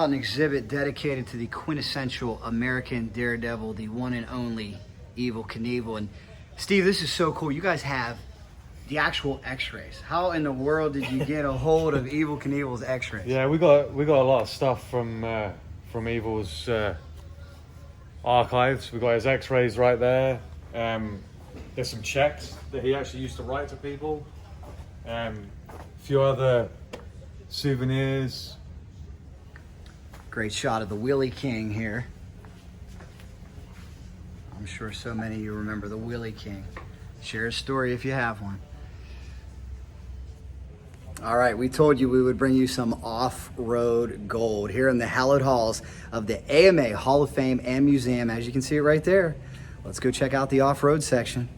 An exhibit dedicated to the quintessential American daredevil, the one and only Evel Knievel. And Steve, this is so cool. You guys have the actual X-rays. How in the world did you get a hold of Evel Knievel's X-rays? Yeah, we got a lot of stuff from Evel's archives. We got his X-rays right there. There's some checks that he actually used to write to people. A few other souvenirs. Great shot of the Wheelie King here. I'm sure so many of you remember the Wheelie King. Share a story if you have one. All right, we told you we would bring you some off-road gold here in the hallowed halls of the AMA Hall of Fame and Museum. As you can see it right there. Let's go check out the off-road section.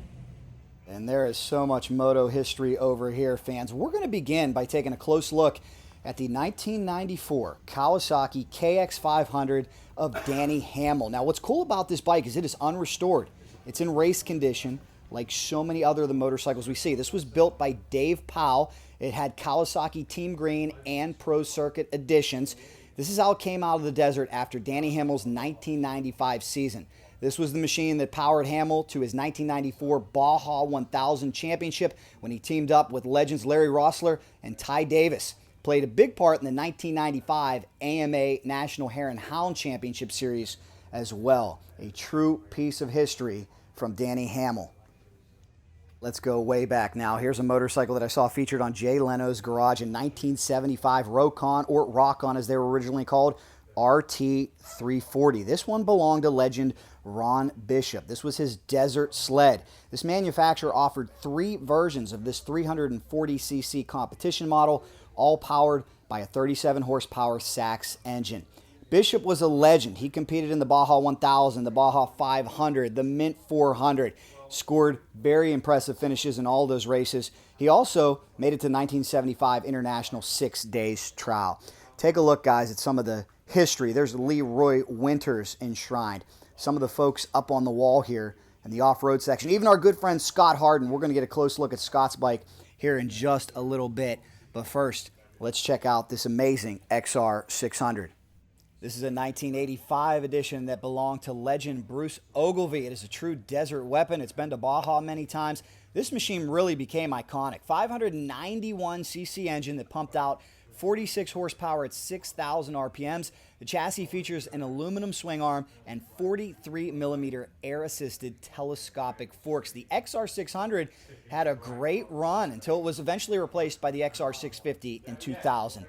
And there is so much moto history over here, fans. We're going to begin by taking a close look at the 1994 Kawasaki KX500 of Danny Hamill. Now, what's cool about this bike is it is unrestored. It's in race condition, like so many other of the motorcycles we see. This was built by Dave Powell. It had Kawasaki Team Green and Pro Circuit editions. This is how it came out of the desert after Danny Hamill's 1995 season. This was the machine that powered Hamill to his 1994 Baja 1000 championship when he teamed up with legends Larry Rossler and Ty Davis. Played a big part in the 1995 AMA National Hare and Hound Championship Series as well. A true piece of history from Danny Hamill. Let's go way back now. Here's a motorcycle that I saw featured on Jay Leno's garage in 1975, Rokon, or Rock-On as they were originally called, RT340. This one belonged to legend Ron Bishop. This was his desert sled. This manufacturer offered 3 versions of this 340cc competition model, all powered by a 37 horsepower Sachs engine. Bishop was a legend. He competed in the Baja 1000, the Baja 500, the Mint 400, scored very impressive finishes in all those races. He also made it to 1975 International 6 Days Trial. Take a look, guys, at some of the history. There's Leroy Winters enshrined. Some of the folks up on the wall here in the off-road section. Even our good friend Scot Harden. We're going to get a close look at Scott's bike here in just a little bit. But first, let's check out this amazing XR600. This is a 1985 edition that belonged to legend Bruce Ogilvie. It is a true desert weapon. It's been to Baja many times. This machine really became iconic. 591cc engine that pumped out 46 horsepower at 6,000 RPMs. The chassis features an aluminum swing arm and 43mm air-assisted telescopic forks. The XR600 had a great run until it was eventually replaced by the XR650 in 2000.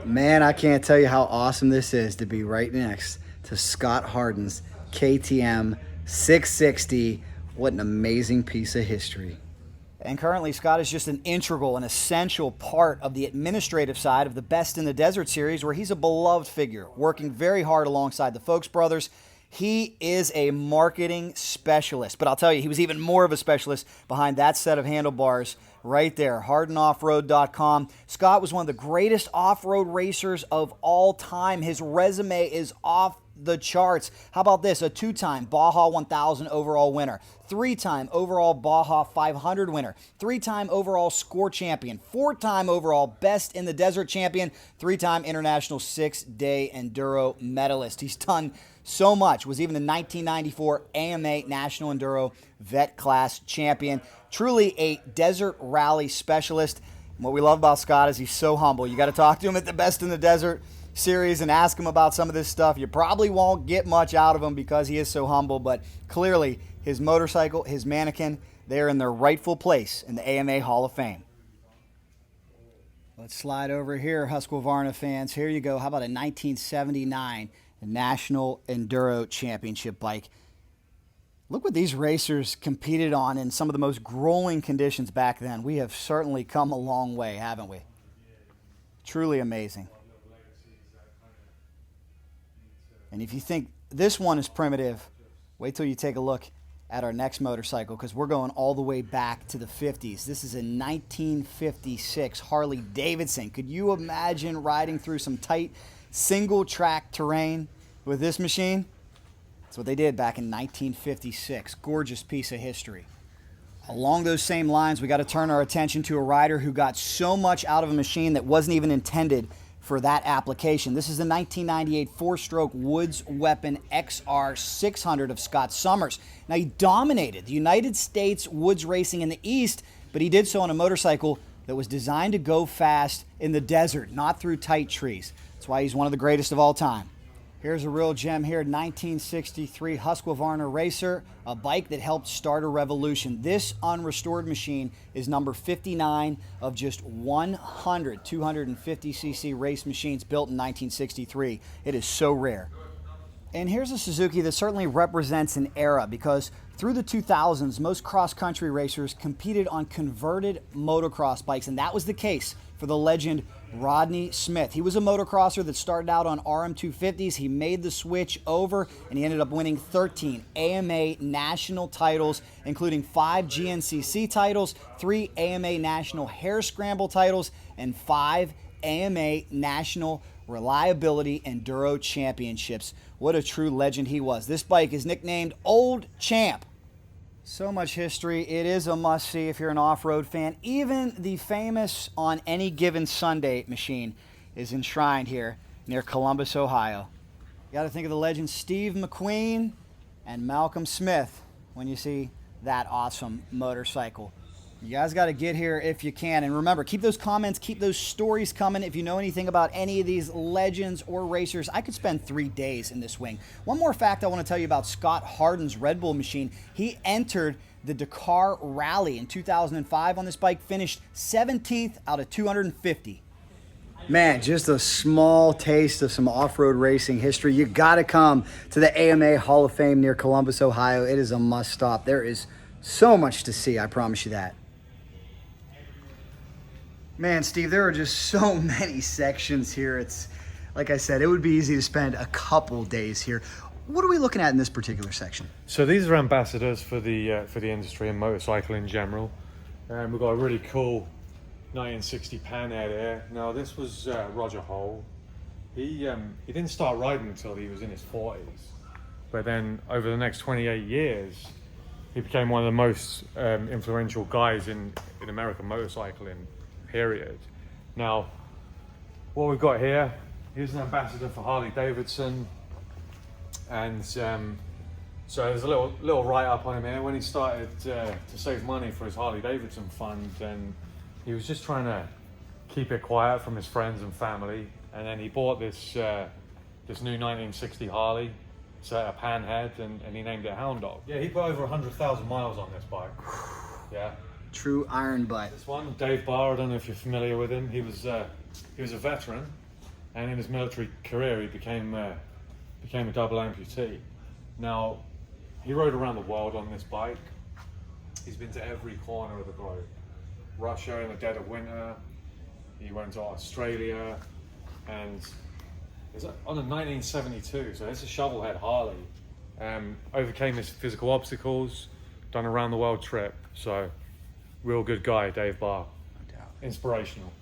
Man, I can't tell you how awesome this is to be right next to Scot Harden's KTM 660. What an amazing piece of history. And currently, Scot is just an integral and essential part of the administrative side of the Best in the Desert series, where he's a beloved figure, working very hard alongside the Folks brothers. He is a marketing specialist, but I'll tell you, he was even more of a specialist behind that set of handlebars right there, hardenoffroad.com. Scot was one of the greatest off-road racers of all time. His resume is off the charts. How about this? A 2-time Baja 1000 overall winner, 3-time overall Baja 500 winner, 3-time overall score champion, 4-time overall Best in the Desert champion, 3-time International 6-Day Enduro medalist. He's done so much. Was even the 1994 AMA National Enduro Vet Class champion. Truly a desert rally specialist. And what we love about Scot is he's so humble. You got to talk to him at the Best in the Desert series and ask him about some of this stuff. You probably won't get much out of him because he is so humble, but clearly his motorcycle, his mannequin, they're in their rightful place in the AMA Hall of Fame. Let's slide over here, Husqvarna fans. Here you go. How about a 1979 National Enduro Championship bike? Look what these racers competed on in some of the most grueling conditions back then. We have certainly come a long way, haven't we? Truly amazing. And if you think this one is primitive, wait till you take a look at our next motorcycle, because we're going all the way back to the 50s. This is a 1956 Harley Davidson. Could you imagine riding through some tight single-track terrain with this machine? That's what they did back in 1956. Gorgeous piece of history. Along those same lines, we got to turn our attention to a rider who got so much out of a machine that wasn't even intended for that application. This is the 1998 four-stroke Woods Weapon XR 600 of Scott Summers. Now, he dominated the United States woods racing in the East, but he did so on a motorcycle that was designed to go fast in the desert, not through tight trees. That's why he's one of the greatest of all time. Here's a real gem here, 1963 Husqvarna Racer, a bike that helped start a revolution. This unrestored machine is number 59 of just 100 250cc race machines built in 1963. It is so rare. And here's a Suzuki that certainly represents an era, because through the 2000s, most cross-country racers competed on converted motocross bikes, and that was the case for the legend Rodney Smith. He was a motocrosser that started out on RM250s. He made the switch over, and he ended up winning 13 AMA national titles, including 5 GNCC titles, 3 AMA national hare scramble titles, and 5 AMA national reliability enduro championships. What a true legend he was. This bike is nicknamed Old Champ. So much history. It is a must-see if you're an off-road fan. Even the famous On Any Given Sunday machine is enshrined here near Columbus, Ohio. You got to think of the legends Steve McQueen and Malcolm Smith when you see that awesome motorcycle. You guys got to get here if you can. And remember, keep those comments, keep those stories coming. If you know anything about any of these legends or racers, I could spend 3 days in this wing. One more fact I want to tell you about Scott Harden's Red Bull machine. He entered the Dakar Rally in 2005 on this bike, finished 17th out of 250. Man, just a small taste of some off-road racing history. You got to come to the AMA Hall of Fame near Columbus, Ohio. It is a must-stop. There is so much to see, I promise you that. Man, Steve, there are just so many sections here. It's, like I said, it would be easy to spend a couple days here. What are we looking at in this particular section? So these are ambassadors for the industry and motorcycle in general. We've got a really cool 1960 Panhead here. Now this was Roger Hull. He didn't start riding until he was in his 40s, but then over the next 28 years, he became one of the most influential guys in American motorcycling. Period. Now, what we've got here, here's an ambassador for Harley Davidson, and so there's a little write-up on him here. When he started to save money for his Harley Davidson fund, and he was just trying to keep it quiet from his friends and family, and then he bought this new 1960 Harley, so a Panhead, and he named it Hound Dog. Yeah, he put over 100,000 miles on this bike. Yeah. True iron butt. This one, Dave Barr, I don't know if you're familiar with him. He was a veteran, and in his military career, he became a double amputee. Now, he rode around the world on this bike. He's been to every corner of the globe. Russia in the dead of winter. He went to Australia, and it's on a 1972, so it's a shovelhead Harley. Overcame his physical obstacles, done a round the world trip. So. Real good guy, Dave Barr. No doubt. Inspirational.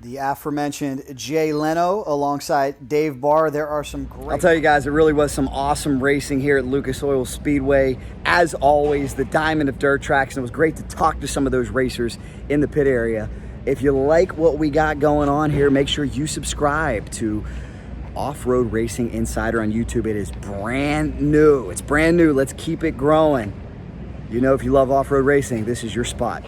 The aforementioned Jay Leno alongside Dave Barr. There are some great... I'll tell you guys, it really was some awesome racing here at Lucas Oil Speedway. As always, the diamond of dirt tracks, and it was great to talk to some of those racers in the pit area. If you like what we got going on here, make sure you subscribe to Off-Road Racing Insider on YouTube. It is brand new. It's brand new. Let's keep it growing. You know, if you love off-road racing, this is your spot.